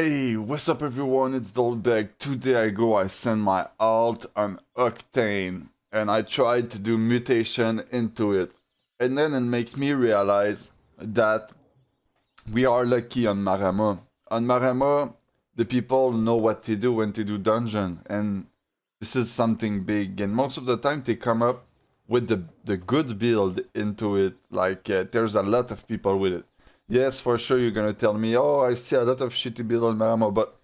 Hey, what's up everyone? It's Dolbeck. 2 days ago I sent my alt on Octane and I tried to do mutation into it. And then it makes me realize that we are lucky on Marama. On Marama, the people know what to do when to do dungeon, and this is something big. And most of the time they come up with the good build into it. Like there's a lot of people with it. Yes, for sure you're gonna tell me, oh, I see a lot of shitty build on Marama, but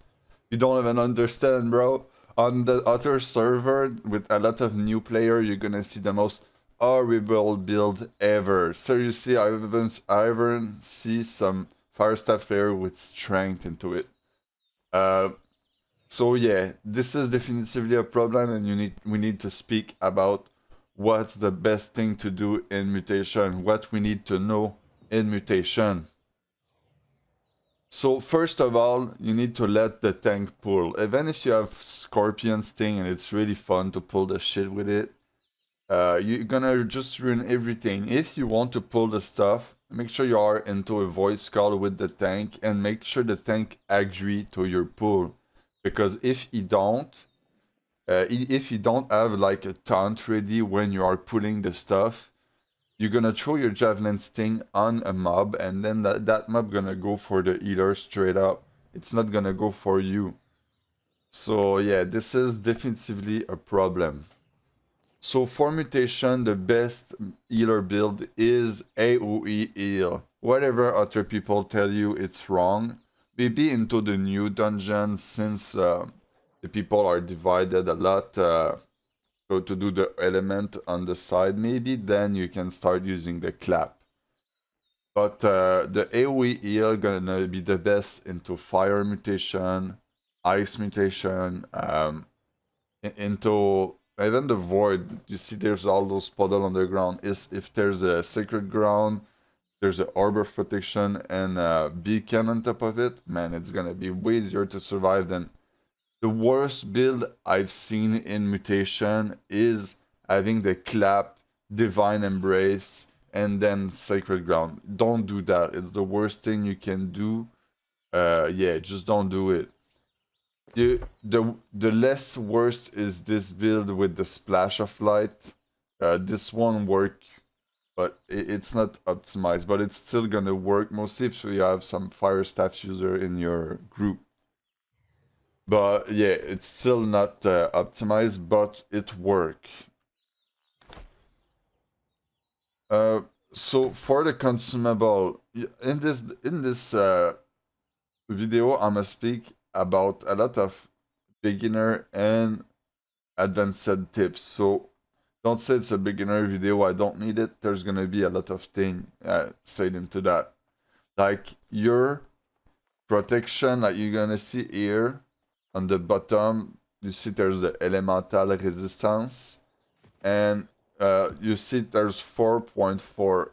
you don't even understand, bro. On the other server with a lot of new player, you're gonna see the most horrible build ever. Seriously, I even see some fire staff player with strength into it. Uh, so yeah, this is definitively a problem, and we need to speak about what's the best thing to do in mutation, what we need to know in mutation. So first of all, you need to let the tank pull. Even if you have Scorpion Sting and it's really fun to pull the shit with it, you're gonna just ruin everything. If you want to pull the stuff, make sure you are into a voice call with the tank and make sure the tank agree to your pull. Because if you don't have like a taunt ready when you are pulling the stuff, you're gonna throw your javelin sting on a mob, and then that mob gonna go for the healer straight up. It's not gonna go for you. So yeah, this is definitively a problem. So for mutation, the best healer build is AoE heal. Whatever other people tell you, it's wrong. Maybe into the new dungeon, since the people are divided a lot. So to do the element on the side, maybe then you can start using the clap. But the AoE heal gonna be the best into fire mutation, ice mutation, into even the void. You see, there's all those puddle on the ground. Is if there's a sacred ground, there's an orb of protection and a beacon on top of it. Man, it's gonna be way easier to survive than the worst build I've seen in mutation is having the clap, divine embrace, and then sacred ground. Don't do that. It's the worst thing you can do. Yeah, just don't do it. The less worse is this build with the splash of light. This one work, but it's not optimized, but it's still gonna work mostly if you have some fire staff user in your group. But yeah, it's still not optimized, but it works. Uh, so for the consumable, in this video, I'm gonna speak about a lot of beginner and advanced tips. So don't say it's a beginner video. I don't need it. There's gonna be a lot of things said into that, like your protection, like you're gonna see here. On the bottom, you see there's the elemental resistance, and you see there's 4.4.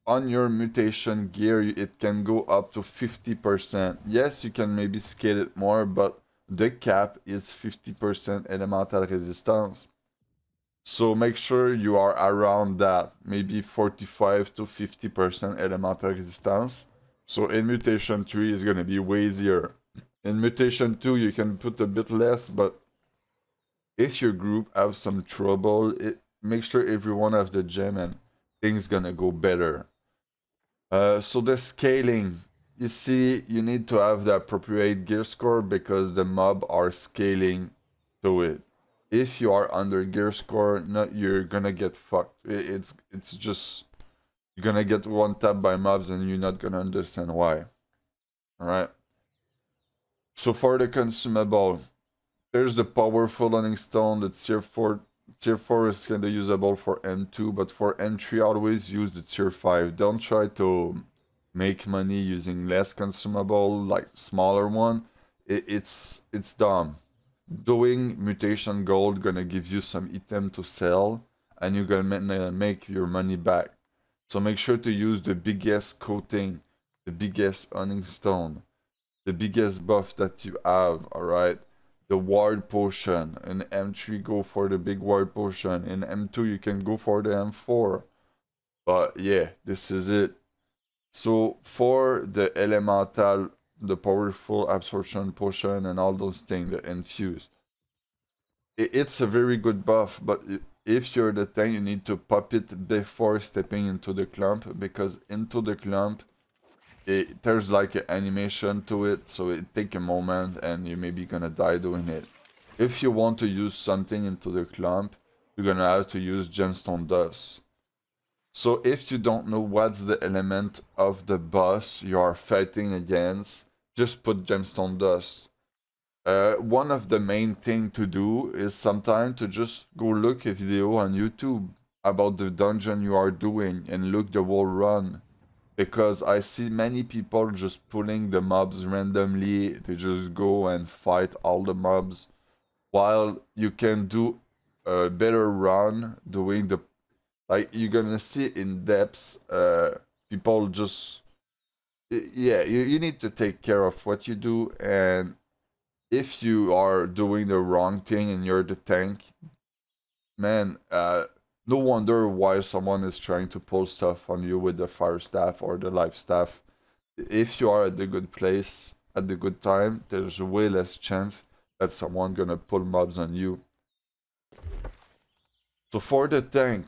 On your mutation gear, it can go up to 50%. Yes, you can maybe scale it more, but the cap is 50% elemental resistance. So make sure you are around that, maybe 45 to 50% elemental resistance. So in mutation 3 is gonna be way easier. In mutation 2 you can put a bit less, but if your group have some trouble, make sure everyone has the gem and things gonna go better. So the scaling, you see, you need to have the appropriate gear score because the mob are scaling to it. If you are under gear score, you're gonna get fucked. It's just you're gonna get one tap by mobs and you're not gonna understand why. Alright. So for the consumable, there's the powerful Learning Stone, the tier 4 is kinda usable for M2, but for M3 always use the tier 5. Don't try to make money using less consumable, like smaller one. It's dumb. Doing mutation gold gonna give you some item to sell, and you're gonna make your money back. So make sure to use the biggest coating, the biggest Learning Stone, the biggest buff that you have, alright? The ward potion. In M3 go for the big ward potion. In M2 you can go for the M4. But yeah, this is it. So for the elemental the powerful absorption potion and all those things, the infuse. It's a very good buff, but if you're the tank, you need to pop it before stepping into the clump, because into the clump, there's like an animation to it, so it take a moment and you maybe gonna die doing it. If you want to use something into the clump, you're gonna have to use gemstone dust. So if you don't know what's the element of the boss you are fighting against, just put gemstone dust. One of the main thing to do is sometimes to just go look a video on YouTube about the dungeon you are doing and look the whole run. Because I see many people just pulling the mobs randomly, they just go and fight all the mobs, while you can do a better run doing the, like you're gonna see in depths, people just, yeah, you need to take care of what you do, and if you are doing the wrong thing and you're the tank, man, no wonder why someone is trying to pull stuff on you with the fire staff or the life staff. If you are at the good place at the good time, there's way less chance that someone gonna pull mobs on you. So for the tank,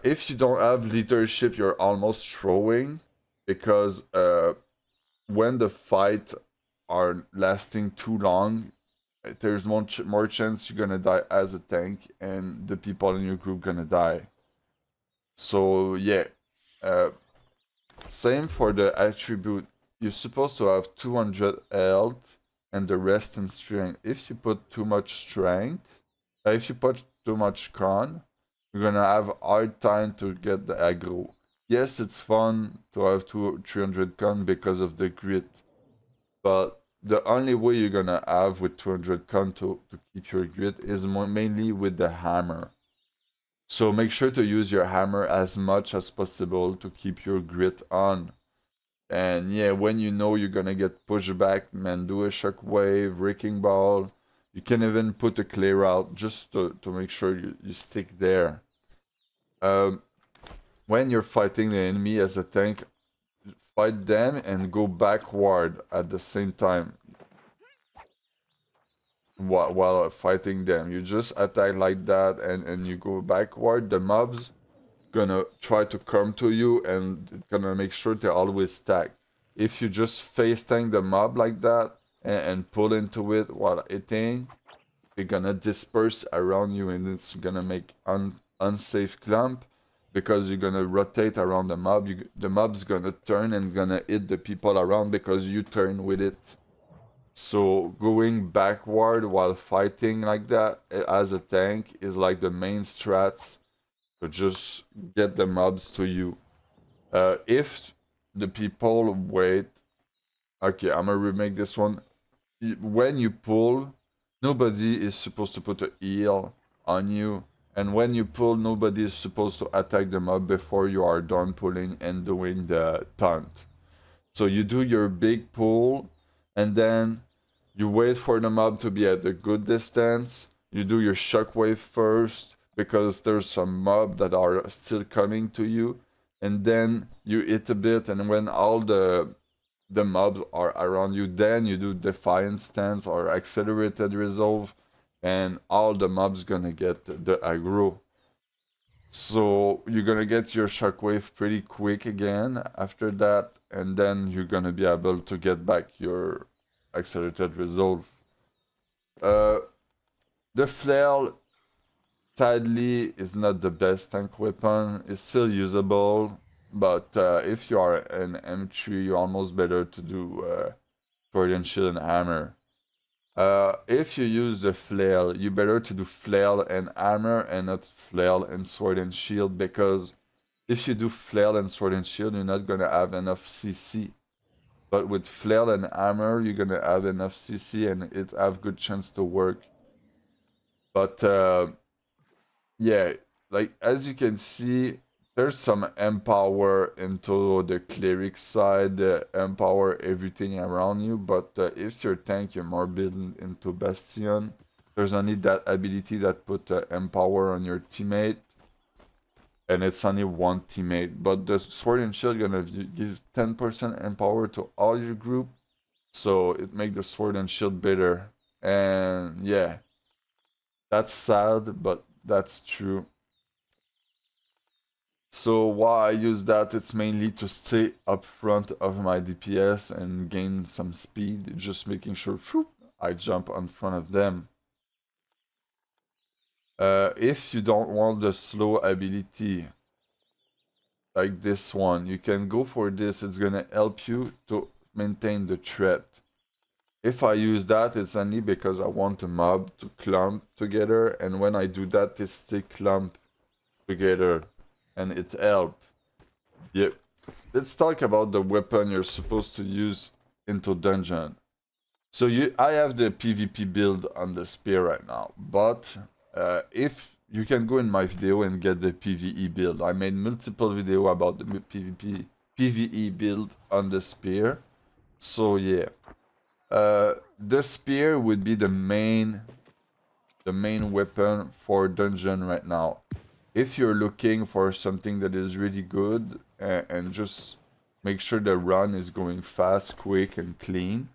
if you don't have leadership, you're almost throwing, because when the fight are lasting too long, there's more chance you're gonna die as a tank, and the people in your group gonna die. So yeah, uh, same for the attribute. You're supposed to have 200 health and the rest in strength. If you put too much strength, if you put too much con, you're gonna have a hard time to get the aggro. Yes, it's fun to have 300 con because of the grit, but the only way you're gonna have with 200 con to keep your grit is mainly with the hammer. So make sure to use your hammer as much as possible to keep your grit on. And yeah, when you know you're gonna get pushed back, man, do a shockwave, wrecking ball. You can even put a clear out just to make sure you stick there. Um, when you're fighting the enemy as a tank, fight them and go backward at the same time while fighting them. You just attack like that and you go backward. The mobs gonna try to come to you and it's gonna make sure they always stack. If you just face tank the mob like that and pull into it while hitting, they're gonna disperse around you and it's gonna make unsafe clump, because you're gonna rotate around the mob. The mob's gonna turn and gonna hit the people around because you turn with it. So going backward while fighting like that as a tank is like the main strats to just get the mobs to you. If the people wait, okay, I'm gonna remake this one. When you pull, nobody is supposed to put a heal on you, and when you pull, nobody is supposed to attack the mob before you are done pulling and doing the taunt. So you do your big pull, and then you wait for the mob to be at a good distance. You do your shockwave first, because there's some mob that are still coming to you. And then you hit a bit, and when all the mobs are around you, then you do Defiant Stance or Accelerated Resolve, and all the mobs gonna get the aggro. So you're gonna get your shockwave pretty quick again after that, and then you're gonna be able to get back your Accelerated Resolve. Uh, the flail, sadly, is not the best tank weapon. It's still usable, but if you are an M3, you're almost better to do sword and shield and hammer. If you use the flail, you better to do flail and hammer and not flail and sword and shield, because if you do flail and sword and shield, you're not gonna have enough CC. But with flail and hammer, you're gonna have enough CC and it have good chance to work. But yeah, like as you can see, there's some empower into the cleric side, empower everything around you, but if you're tank, you're more built into Bastion. There's only that ability that put empower on your teammate. and it's only one teammate. But the sword and shield gonna give 10% empower to all your group, so it make the sword and shield better. And yeah, that's sad, but that's true. So why I use that, it's mainly to stay up front of my DPS and gain some speed, just making sure whoop, I jump on front of them. If you don't want the slow ability, like this one, you can go for this. It's gonna help you to maintain the threat. If I use that, it's only because I want the mob to clump together, and when I do that, they stay clump together, and it helps. Yep. Let's talk about the weapon you're supposed to use into dungeon. So I have the PvP build on the spear right now, but if you can go in my video and get the PvE build. I made multiple video about the PvE build on the spear. So yeah, the spear would be the main weapon for dungeon right now. If you're looking for something that is really good and just make sure the run is going fast, quick, and clean,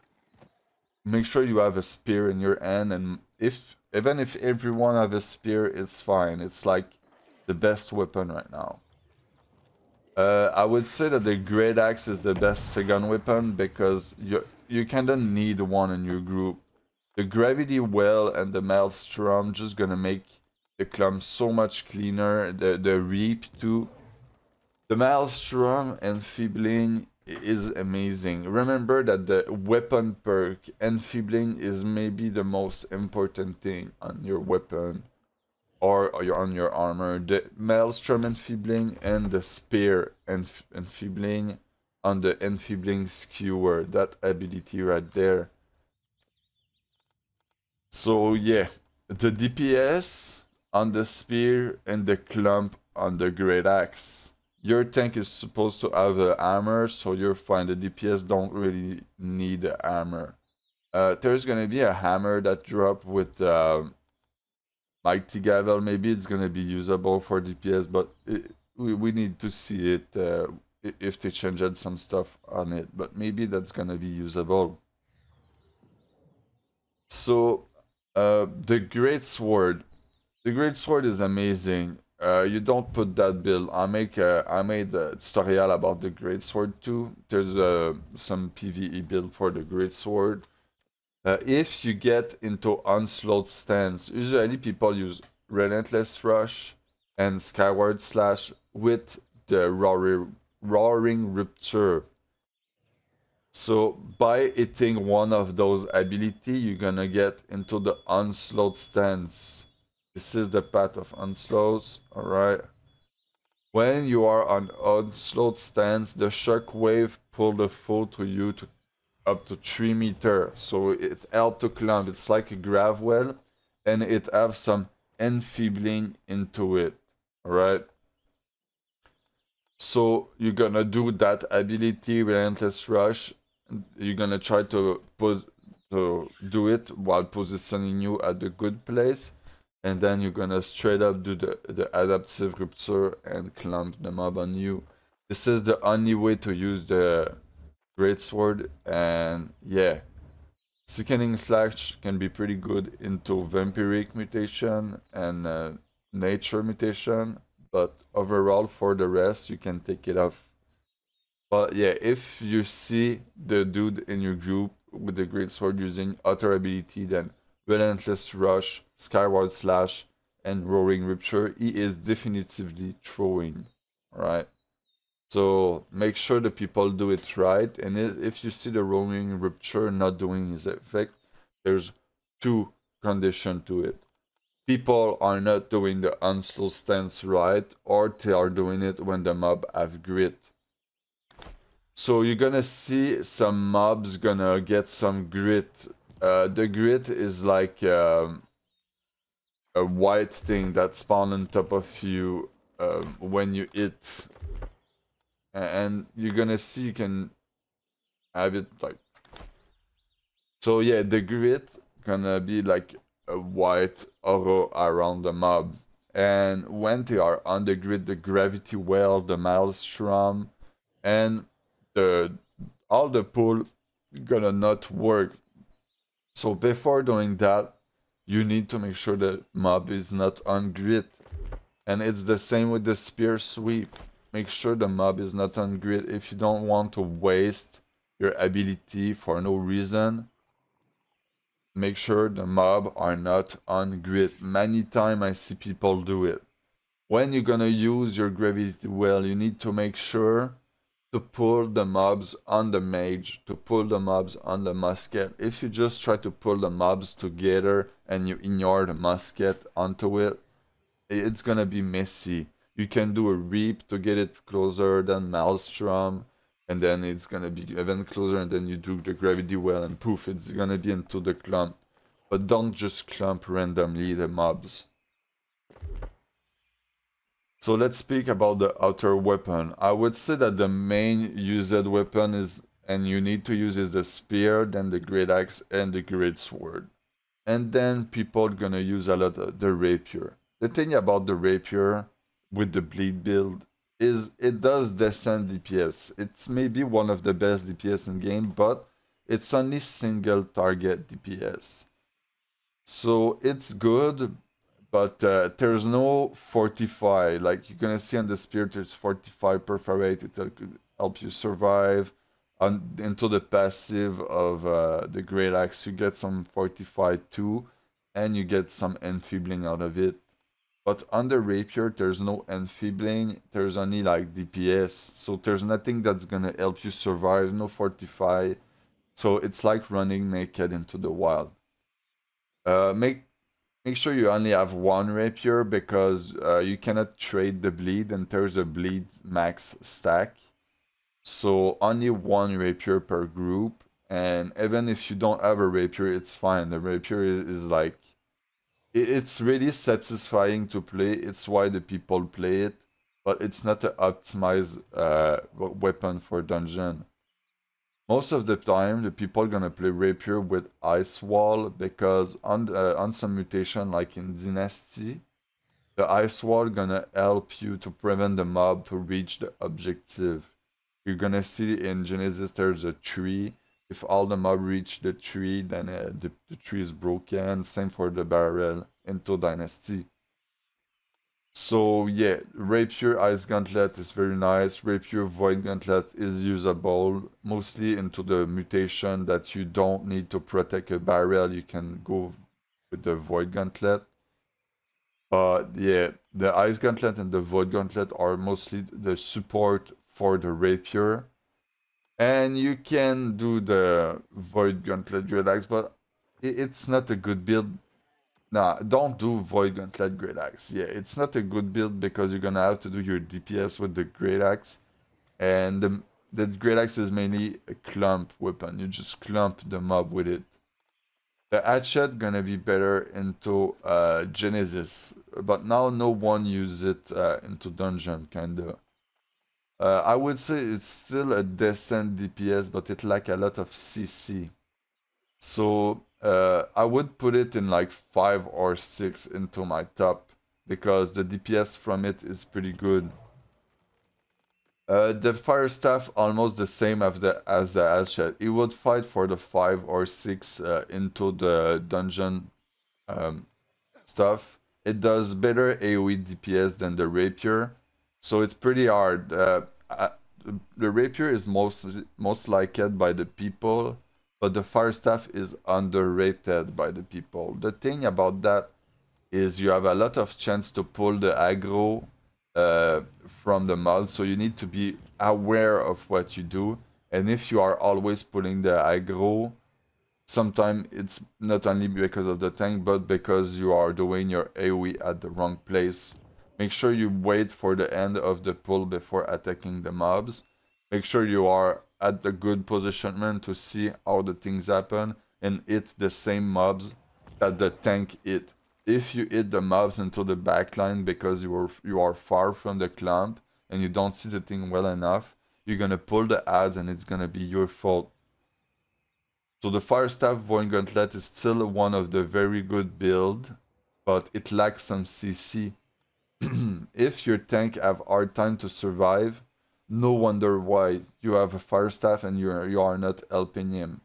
make sure you have a spear in your hand, and even if everyone have a spear, it's fine. It's like the best weapon right now. I would say that the great axe is the best second weapon because you kinda need one in your group. The gravity well and the maelstrom just gonna make the clump so much cleaner. The reap too. The maelstrom enfeebling is amazing. Remember that the weapon perk enfeebling is maybe the most important thing on your weapon or on your armor. The maelstrom enfeebling and the spear enfeebling on the enfeebling skewer. That ability right there. So yeah, the DPS on the spear and the clump on the great axe. Your tank is supposed to have the armor, so you're fine. The DPS don't really need the armor. There's gonna be a hammer that drop with Mighty Gavel. Maybe it's gonna be usable for DPS, but we need to see it if they changed some stuff on it. But maybe that's gonna be usable. So, the Great Sword. The Great Sword is amazing. You don't put that build. I made a tutorial about the Great Sword too. There's some PvE build for the Great Sword. If you get into Onslaught stance, usually people use Relentless Rush and Skyward Slash with the Roaring Rupture. So by hitting one of those ability, you're gonna get into the Onslaught stance. This is the path of Onslaught, alright? When you are on Onslaught stance, the shockwave pull the foe to you to up to 3 meters. So it helps to climb. It's like a grav well, and it have some enfeebling into it, alright? So you're gonna do that ability, Relentless Rush. You're gonna try to do it while positioning you at the good place, and then you're gonna straight up do the adaptive rupture and clump the mob on you. This is the only way to use the great sword, and yeah, sickening slash can be pretty good into vampiric mutation and nature mutation, but overall for the rest you can take it off. But yeah, if you see the dude in your group with the great sword using other ability than Relentless Rush, Skyward Slash, and Roaring Rupture, he is definitively throwing, right? So make sure the people do it right, and if you see the Roaring Rupture not doing his effect, there's two conditions to it. People are not doing the onslaught stance right, or they are doing it when the mob have grit. So you're gonna see some mobs gonna get some grit. The grit is like a white thing that spawns on top of you when you hit, and you're gonna see you can have it like. So yeah, the grit gonna be like a white aura around the mob, And when they are on the grid, the gravity well, the maelstrom, and the all the pull gonna not work. So before doing that, you need to make sure the mob is not on grid. And it's the same with the spear sweep. Make sure the mob is not on grid if you don't want to waste your ability for no reason. Make sure the mob are not on grid. Many times I see people do it. When you're gonna use your gravity well, you need to make sure to pull the mobs on the mage, to pull the mobs on the musket. If you just try to pull the mobs together and you ignore the musket onto it, it's gonna be messy. You can do a reap to get it closer than maelstrom, and then it's gonna be even closer, and then you do the gravity well, and poof, it's gonna be into the clump. But don't just clump randomly the mobs. So let's speak about the outer weapon. I would say that the main used weapon is, and you need to use, is the spear, then the great axe, and the great sword. And then people gonna use a lot of the rapier. The thing about the rapier with the bleed build is it does descend DPS. It's maybe one of the best DPS in game, but it's only single target DPS. So it's good, but there's no fortify. Like you're gonna see on the spear, there's fortify perforate. It'll help you survive. Into the passive of the great axe, you get some fortify too, and you get some enfeebling out of it. But on the rapier, there's no enfeebling. There's only like DPS, so there's nothing that's gonna help you survive. No fortify, so it's like running naked into the wild. Uh, make Make sure you only have one rapier because you cannot trade the bleed and there's a bleed max stack. So only one rapier per group. And even if you don't have a rapier, it's fine. The rapier is like, it's really satisfying to play. It's why the people play it. But it's not an optimized weapon for dungeon. Most of the time, the people gonna play Rapier with Ice Wall because on some mutation like in Dynasty, the Ice Wall gonna help you to prevent the mob to reach the objective. You're gonna see in Genesis there's a tree. If all the mob reach the tree, then the tree is broken. Same for the barrel into Dynasty. So yeah, Rapier Ice Gauntlet is very nice. Rapier Void Gauntlet is usable mostly into the mutation that you don't need to protect a barrel. You can go with the Void Gauntlet. But yeah, the Ice Gauntlet and the Void Gauntlet are mostly the support for the Rapier. And you can do the Void Gauntlet Relax, but it's not a good build. Nah, don't do Void Gauntlet Great Axe. Yeah, it's not a good build because you're gonna have to do your DPS with the Great Axe. And the Great Axe is mainly a clump weapon. You just clump the mob with it. The hatchet gonna be better into Genesis, but now no one uses it into dungeon kinda. I would say it's still a decent DPS, but it lack a lot of CC. So I would put it in like 5 or 6 into my top because the DPS from it is pretty good. The fire staff almost the same as the hatchet. It would fight for the 5 or 6 into the dungeon um, stuff. It does better AoE DPS than the rapier, so it's pretty hard. The rapier is most liked by the people, but the fire staff is underrated by the people. The thing about that is you have a lot of chance to pull the aggro from the mod, so you need to be aware of what you do. And if you are always pulling the aggro, sometimes it's not only because of the tank, but because you are doing your AoE at the wrong place. Make sure you wait for the end of the pull before attacking the mobs. Make sure you are at the good positionment to see how the things happen and hit the same mobs that the tank hit. If you hit the mobs into the backline because you are far from the clump and you don't see the thing well enough, you're gonna pull the ads and it's gonna be your fault. So the Fire Staff Void Gauntlet is still one of the very good build, but it lacks some CC. If your tank have hard time to survive, no wonder why you have a fire staff and you are not helping him.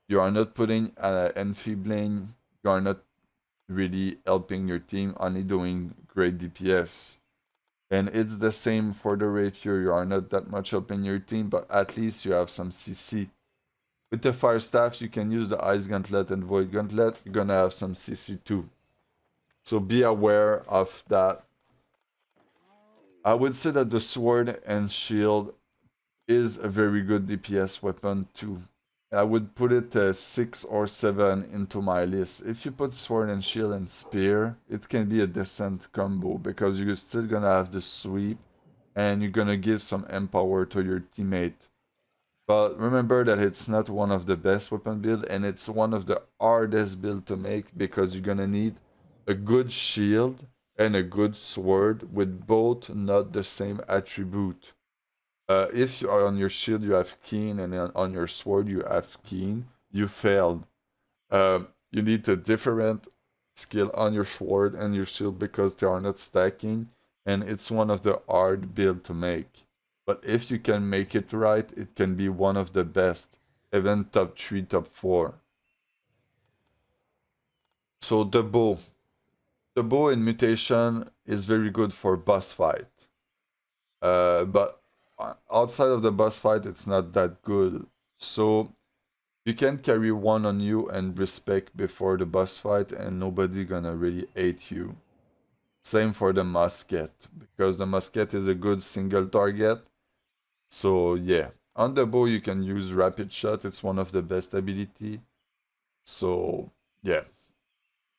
You are not putting enfeebling. You are not really helping your team, only doing great DPS. And it's the same for the rapier. You are not that much helping your team, but at least you have some CC. With the fire staff, you can use the ice gauntlet and void gauntlet. You're gonna have some CC too. So be aware of that. I would say that the sword and shield is a very good DPS weapon too. I would put it 6 or 7 into my list. If you put sword and shield and spear, it can be a decent combo because you're still gonna have the sweep and you're gonna give some empower to your teammate. But remember that it's not one of the best weapon build and it's one of the hardest build to make because you're gonna need a good shield and a good sword with both not the same attribute. If you are on your shield you have keen and on your sword you have keen, you failed. You need a different skill on your sword and your shield because they are not stacking, and it's one of the hard build to make. But if you can make it right, it can be one of the best, even top 3, top 4. So the bow in mutation is very good for boss fight. But outside of the boss fight, it's not that good. So you can carry one on you and respect before the boss fight, and nobody gonna really hate you. Same for the musket, because the musket is a good single target. So yeah, on the bow you can use rapid shot. It's one of the best ability. So yeah,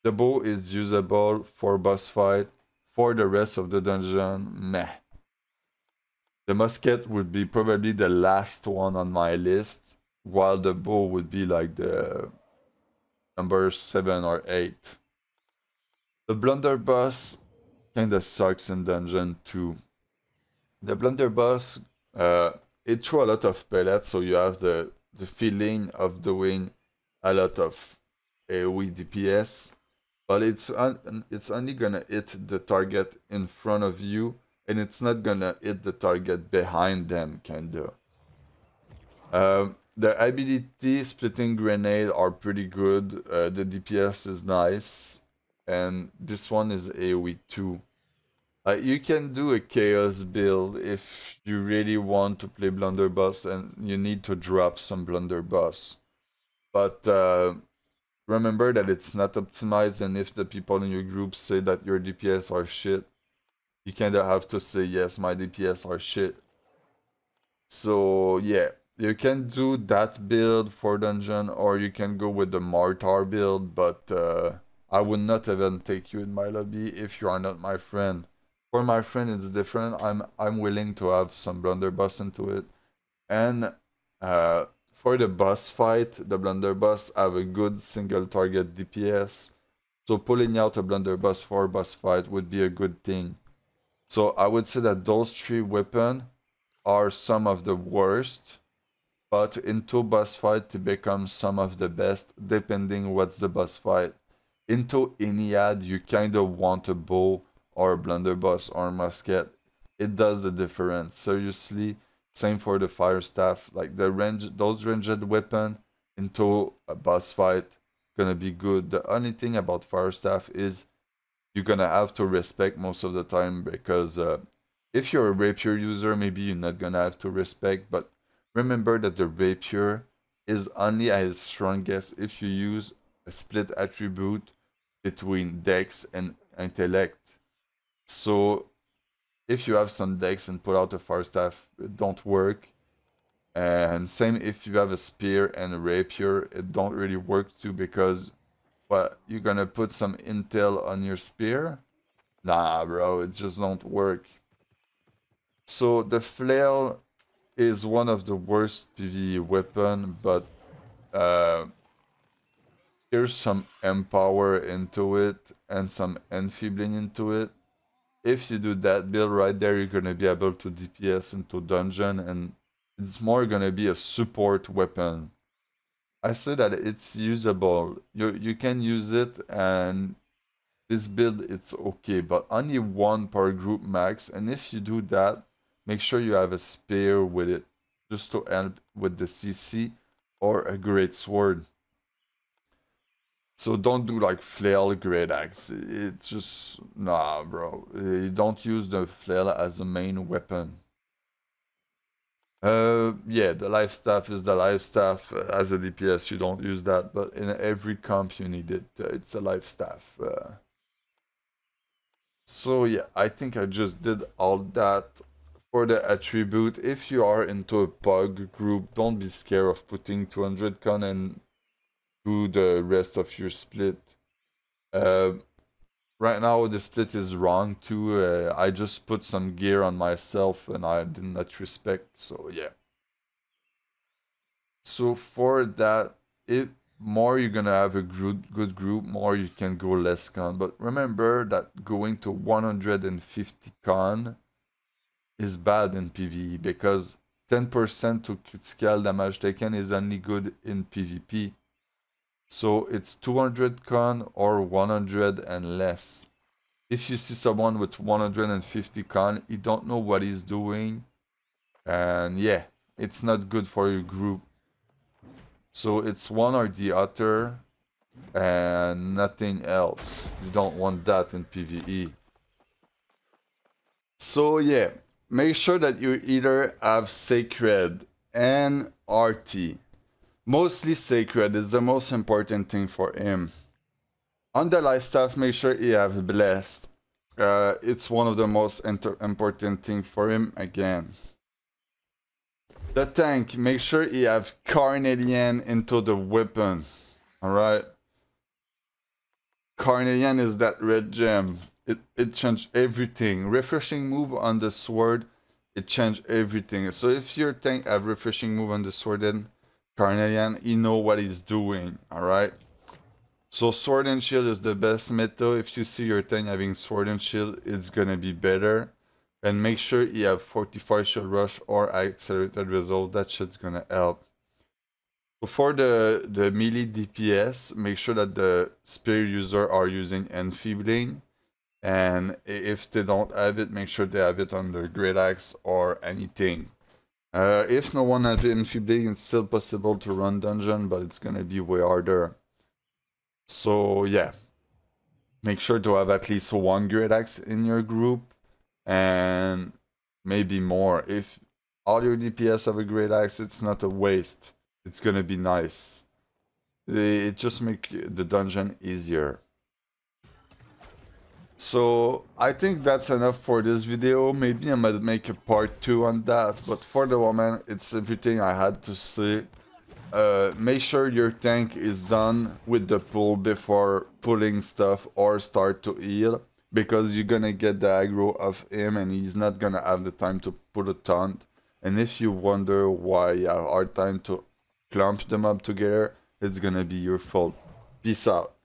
the bow is usable for boss fight. For the rest of the dungeon, meh. The musket would be probably the last one on my list, while the bow would be like the number 7 or 8. The blunderbuss kinda sucks in dungeon too. The blunderbuss, uh, it throws a lot of pellets, so you have the feeling of doing a lot of AoE DPS, but it's only gonna hit the target in front of you, and it's not gonna hit the target behind them, kinda. The ability splitting grenade are pretty good. The DPS is nice, and this one is AoE too. You can do a chaos build if you really want to play blunderbuss and you need to drop some blunderbuss. But remember that it's not optimized, and if the people in your group say that your DPS are shit, you kinda have to say yes, my DPS are shit. So yeah, you can do that build for dungeon, or you can go with the Martar build, but I would not even take you in my lobby if you are not my friend. For my friend, it's different. I'm willing to have some blunderbuss into it, and for the boss fight, the blunderbuss have a good single target DPS. So pulling out a blunderbuss for a boss fight would be a good thing. So I would say that those 3 weapons are some of the worst, but into boss fight they become some of the best depending what's the boss fight. Into Iliad you kinda want a bow or a blunderbuss or a musket. It does the difference. Seriously, same for the fire staff. Like the range those ranged weapon into a boss fight gonna be good. The only thing about fire staff is you're gonna have to respect most of the time because if you're a rapier user, maybe you're not gonna have to respect, but remember that the rapier is only at its strongest if you use a split attribute between dex and intellect. So if you have some dex and put out a fire staff, it don't work. And same if you have a spear and a rapier, it don't really work too because what you're gonna put some intel on your spear? Nah, bro, it just don't work. So the flail is one of the worst PvE weapon, but uh, here's some empower into it and some enfeebling into it. If you do that build right there, you're gonna be able to DPS into dungeon, and it's more gonna be a support weapon. I say that it's usable. You can use it, and this build it's okay, but only one per group max, and if you do that, make sure you have a spear with it, just to help with the CC, or a great sword. So don't do like flail great axe. It's just nah, bro. You don't use the flail as a main weapon. Yeah, the life staff is the life staff. As a DPS, you don't use that, but in every comp you need it. It's a life staff. So yeah, I think I just did all that for the attribute. If you are into a pug group, don't be scared of putting 200 con and do the rest of your split. Uh, right now the split is wrong too. I just put some gear on myself and I did not respect. So yeah. So for that, it more you're gonna have a good group, more you can go less con. But remember that going to 150 con is bad in PvE because 10% to scale damage taken is only good in PvP. So it's 200 con or 100 and less. If you see someone with 150 con, he don't know what he's doing, and yeah, it's not good for your group. So it's one or the other and nothing else. You don't want that in PvE. So yeah, make sure that you either have Sacred and RT. Mostly Sacred is the most important thing for him. On the life staff, make sure you have Blessed. It's one of the most important thing for him again. The tank, make sure you have Carnelian into the weapon. Alright? Carnelian is that red gem. It changed everything. Refreshing move on the sword, it changed everything. So if your tank have refreshing move on the sword, then Carnelian, he know what he's doing. Alright? So sword and shield is the best meta. If you see your tank having sword and shield, it's gonna be better. And make sure you have 45 shield rush or accelerated resolve. That shit's gonna help. For the melee DPS, make sure that the spear user are using enfeebling. And if they don't have it, make sure they have it on their great axe or anything. If no one has enfeebling, it's still possible to run dungeon, but it's gonna be way harder. So yeah, make sure to have at least one great axe in your group, and maybe more. If all your DPS have a great axe, it's not a waste. It's gonna be nice. It just make the dungeon easier. So I think that's enough for this video. Maybe I might make a part 2 on that, but for the moment, it's everything I had to say. Make sure your tank is done with the pull before pulling stuff or start to heal, because you're gonna get the aggro of him and he's not gonna have the time to put a taunt. And if you wonder why you have hard time to clump them up together, it's gonna be your fault. Peace out.